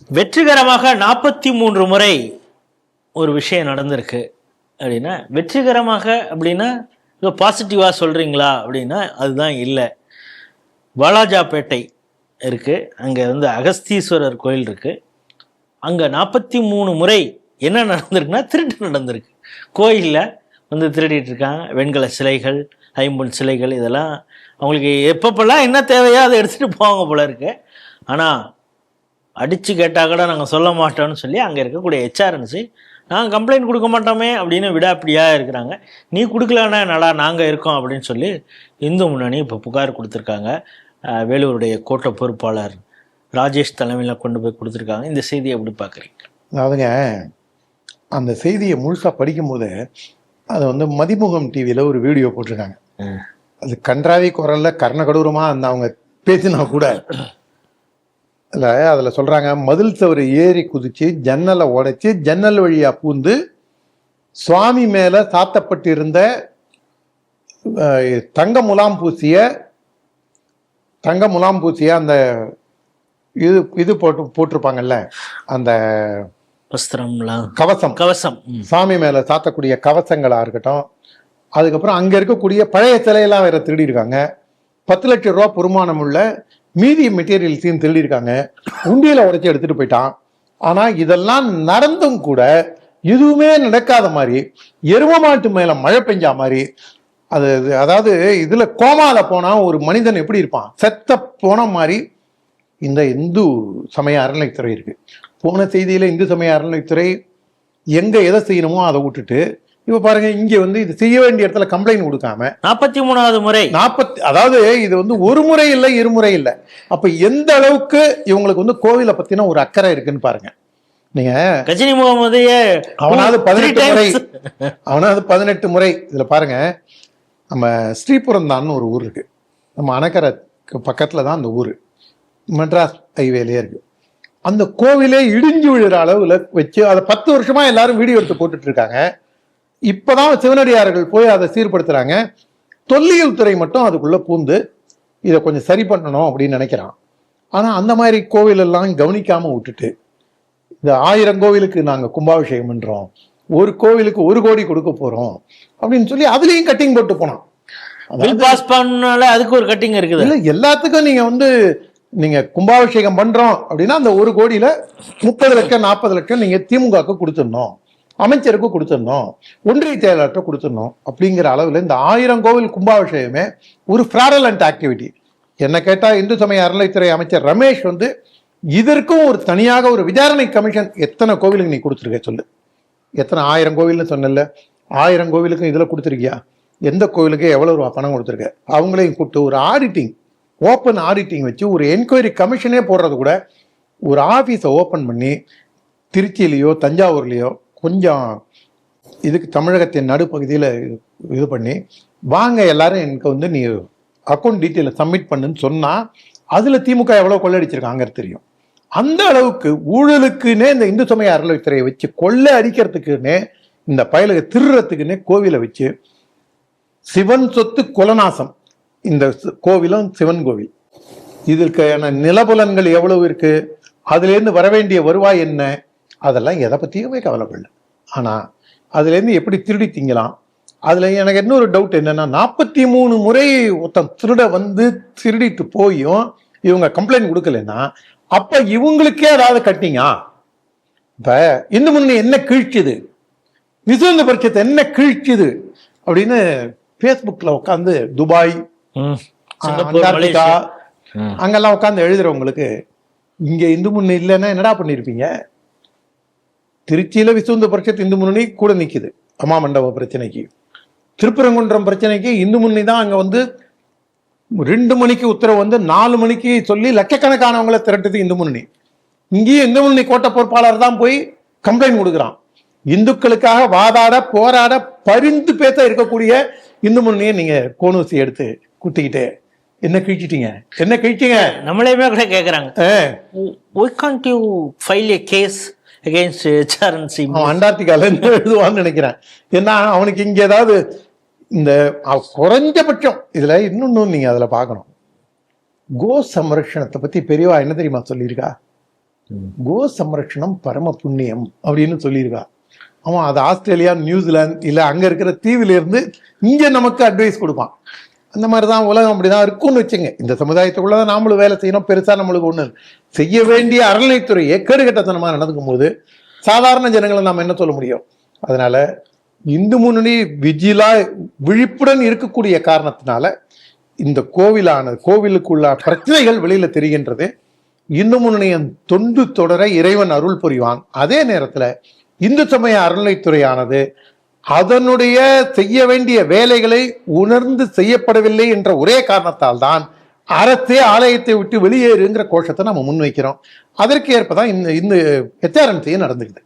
வெற்றிகரமாக 43 முறை ஒரு விஷயம் நடந்திருக்கு அப்படின்னா, வெற்றிகரமாக அப்படின்னா இதோ பாசிட்டிவாக சொல்கிறீங்களா அப்படின்னா அதுதான் இல்லை. வாலாஜாப்பேட்டை இருக்குது, அங்கே அகஸ்தீஸ்வரர் கோயில் இருக்குது. அங்கே 43 முறை என்ன நடந்திருக்குன்னா திருட்டு நடந்திருக்கு. கோயிலில் திருடிட்டு இருக்காங்க. வெண்கல சிலைகள், ஐம்பொன் சிலைகள், இதெல்லாம் அவங்களுக்கு எப்பப்பெல்லாம் என்ன தேவையோ அதை எடுத்துகிட்டு போவாங்க போல இருக்கு. ஆனால் அடித்து கேட்டால் கூட நாங்கள் சொல்ல மாட்டோம்னு சொல்லி அங்கே இருக்கக்கூடிய ஹெச்ஆர்என்சி நாங்கள் கம்ப்ளைண்ட் கொடுக்க மாட்டோமே அப்படின்னு விடாப்பிடியாக இருக்கிறாங்க. நீ கொடுக்கலன்னா என்னடா நாங்கள் இருக்கோம் அப்படின்னு சொல்லி இந்து முன்னணி இப்போ புகார் கொடுத்துருக்காங்க. வேலூருடைய கோட்ட பொறுப்பாளர் ராஜேஷ் தலைமையில் கொண்டு போய் கொடுத்துருக்காங்க. இந்த செய்தியை எப்படி பார்க்குறீங்க? அதாவதுங்க, அந்த செய்தியை முழுசாக படிக்கும்போது அது மதிமுகம் டிவியில் ஒரு வீடியோ போட்டிருக்காங்க. அது கன்றாவி குரலில் கர்ணகடூரமாக அவங்க பேசினா கூட அதில் சொல்கிறாங்க, மதில் சவறு ஏறி குதிச்சு ஜன்னலை உடைச்சி ஜன்னல் வழியாக பூந்து சுவாமி மேலே சாத்தப்பட்டிருந்த தங்க முலாம் பூசிய அந்த இது போட்டிருப்பாங்கல்ல, அந்த கவசம் சாமி மேலே சாத்தக்கூடிய கவசங்களாக இருக்கட்டும், அதுக்கப்புறம் அங்கே இருக்கக்கூடிய பழைய சிலையெல்லாம் வேற திருடி இருக்காங்க. 10 லட்சம் ரூபா பொறுமானம் உள்ள மீதி மெட்டீரியல்ஸையும் திருடியிருக்காங்க. உண்டியலை உடைச்சி எடுத்துட்டு போயிட்டான். ஆனா இதெல்லாம் நடந்தும் கூட எதுவுமே நடக்காத மாதிரி, எரும மாட்டு மேல மழை பெஞ்சா மாதிரி, அதாவது இதுல கோமால போனா ஒரு மனிதன் எப்படி இருப்பான், செத்த போன மாதிரி இந்த இந்து சமய அறநிலைத்துறை இருக்கு. போன செய்தியில இந்து சமய அறநிலைத்துறை எங்க எதை செய்யணுமோ அதை விட்டுட்டு இப்ப பாருங்க, இங்க இது செய்ய வேண்டிய இடத்துல கம்ப்ளைண்ட் கொடுக்காம 43வது முறை, அதாவது இது ஒரு முறை இல்லை, இருமுறை இல்லை. அப்ப எந்த அளவுக்கு இவங்களுக்கு கோவிலை பத்தின ஒரு அக்கறை இருக்குன்னு பாருங்க. நீங்க கஜினி முகமதையே அவனாவது 18 முறை இதுல பாருங்க. நம்ம ஸ்ரீபுரம் தான் ஒரு ஊர் இருக்கு, நம்ம அணக்கரை பக்கத்துல தான் அந்த ஊரு, மெட்ராஸ் ஹைவேலயே இருக்கு. அந்த கோவிலே இடிஞ்சு விழுற அளவுல வச்சு அதை 10 வருஷமா எல்லாரும் வீடியோ எடுத்து போட்டுட்டு இருக்காங்க. இப்பதான் சிவனடியார்கள் போய் அதை சீர்படுத்துறாங்க. தொல்லியல் துறை மட்டும் அதுக்குள்ள பூந்து இதை கொஞ்சம் சரி பண்ணணும் அப்படின்னு நினைக்கிறான். ஆனா அந்த மாதிரி கோவில் எல்லாம் கவனிக்காம விட்டுட்டு, இந்த 1000 கோவிலுக்கு நாங்க கும்பாபிஷேகம் பண்றோம், ஒரு கோவிலுக்கு 1 கோடி கொடுக்க போறோம் அப்படின்னு சொல்லி அதுலயும் கட்டிங் போட்டு போனான். அதுக்கு ஒரு கட்டிங் இருக்குது. இல்ல, எல்லாத்துக்கும் நீங்க கும்பாபிஷேகம் பண்றோம் அப்படின்னா அந்த 1 கோடியில 30 லட்சம் 40 லட்சம் நீங்க திமுகவுக்கு கொடுத்துடணும், அமைச்சருக்கு கொடுத்துடணும், ஒன்றிய செயலாளர்கிட்ட கொடுத்துடணும் அப்படிங்கிற அளவுல இந்த 1000 கோவில் கும்பாபிஷேகமே ஒரு ஃப்ராடலண்ட் ஆக்டிவிட்டி. என்ன கேட்டா இந்து சமய அறநிலைத்துறை அமைச்சர் ரமேஷ் இதற்கும் ஒரு தனியாக ஒரு விசாரணை கமிஷன், எத்தனை கோவிலுக்கு நீ கொடுத்துருக்க சொல்லு, எத்தனை 1000 கோவில்னு சொன்னல, 1000 கோவிலுக்கும் இதுல கொடுத்துருக்கியா, எந்த கோவிலுக்கு எவ்வளவு ரூபா பணம் கொடுத்துருக்க, அவங்களையும் கூப்பிட்டு ஒரு ஆடிட்டிங், ஓப்பன் ஆடிட்டிங் வச்சு ஒரு என்கொயரி கமிஷனே போடுறது கூட, ஒரு ஆஃபீஸை ஓப்பன் பண்ணி திருச்சியிலையோ தஞ்சாவூர்லேயோ கொஞ்சம் இதுக்கு தமிழகத்தின் நடுப்பகுதியில் இது பண்ணி வாங்க எல்லாரும் எனக்கு நீ அக்கௌண்ட் டீட்டெயிலை சப்மிட் பண்ணுன்னு சொன்னால் அதில் திமுக எவ்வளோ கொள்ளடிச்சிருக்காங்க தெரியும். அந்த அளவுக்கு ஊழலுக்குன்னே இந்த இந்து சமய அறநிலைத்துறையை வச்சு கொள்ளை அடிக்கிறதுக்குன்னே, இந்த பயலுக்கு திருடுறதுக்குன்னே கோவிலை வச்சு சிவன் சொத்து குலநாசம். இந்த கோவிலும் சிவன் கோவில், இதற்கான நிலபுலன்கள் எவ்வளவு இருக்கு, அதுலேருந்து வர வேண்டிய வருவாய் என்ன, அதெல்லாம் எதை பற்றியுமே கவலைப்படல. ஆனால் அதுலேருந்து எப்படி திருடி திங்கலாம். அதில் எனக்கு இன்னொரு டவுட் என்னன்னா, 43 முறை ஒருத்தன் திருடிட்டு போயும் இவங்க கம்ப்ளைண்ட் கொடுக்கலன்னா அப்போ இவங்களுக்கே ஏதாவது கட்டிங்க. இப்போ இந்து முன்னணி என்ன கிழிச்சுது, விசுவந்த பரிட்சத்தை என்ன கிழிச்சுது அப்படின்னு ஃபேஸ்புக்கில் உட்காந்து துபாய், அண்டார்டிகா அங்கெல்லாம் உட்காந்து எழுதுறவங்களுக்கு இங்கே இந்து முன்னணி இல்லைன்னா என்னடா பண்ணியிருப்பீங்க? திருச்சியில விசுவந்த பரிஷத் இந்து முன்னணி கூட நிக்குது அம்மா மண்டப பிரச்சனைக்கு. திருப்பரங்குன்றம் பிரச்சனைக்கு இந்து முன்னணி தான் அங்க 2 மணிக்கு உத்தரவு 4 மணிக்கு சொல்லி லட்சக்கணக்கானவங்களை திரட்டுது இந்து முன்னணி. இங்கேயும் இந்து முன்னணி கோட்ட பொறுப்பாளர் தான் போய் கம்ப்ளைண்ட் கொடுக்குறான். இந்துக்களுக்காக வாதாட போராட பரிந்து பேச இருக்கக்கூடிய இந்து முன்னணியை நீங்க கோணூசி எடுத்து குத்திக்கிட்டு என்ன கிழிச்சிட்டீங்க, என்ன கிழிச்சிங்க? நம்மளையுமே கூட கேட்குறாங்க, why can't you file a case against HRNC? அண்டார்டிகால எழுதுவான்னு நினைக்கிறேன். ஏன்னா அவனுக்கு இங்க ஏதாவது இந்த குறைஞ்சபட்சம் இதுல இன்னொன்னு நீங்க அதுல பார்க்கணும். கோ சம்ரட்சணத்தை பத்தி பெரியவா என்ன தெரியுமா சொல்லியிருக்கா? கோ சம்ரட்சணம் பரம புண்ணியம் அப்படின்னு சொல்லியிருக்கா. அவன் அது ஆஸ்திரேலியா, நியூசிலாந்து இல்ல அங்க இருக்கிற தீவுல இருந்து இங்க நமக்கு அட்வைஸ் கொடுப்பான். அந்த மாதிரிதான் உலகம் அப்படிதான் இருக்கும்னு வச்சுங்க. இந்த சமுதாயத்துக்குள்ளதான் நாமளும் வேலை செய்யணும். பெருசா நம்மளுக்கு ஒண்ணு செய்ய வேண்டிய அறநிலைத்துறையே கேடுகட்டத்தனமா நடக்கும் போது சாதாரண ஜனங்களை நாம என்ன சொல்ல முடியும்? அதனால இந்து முன்னணி விழிப்புடன் இருக்கக்கூடிய காரணத்தினால இந்த கோவிலுக்குள்ள பிரச்சனைகள் வெளியில தெரிகின்றது. இந்து முன்னணியின் தொண்டு தொடர இறைவன் அருள் புரிவான். அதே நேரத்துல இந்து சமய அறநிலைத்துறையானது அதனுடைய செய்ய வேண்டிய வேலைகளை உணர்ந்து செய்யப்படவில்லை என்ற ஒரே காரணத்தால் தான் அறத்தே ஆலயத்தை விட்டு வெளியேறுங்கிற கோஷத்தை நம்ம முன்வைக்கிறோம். அதற்கு ஏற்பதான் இந்த HRNC நடந்துக்குது.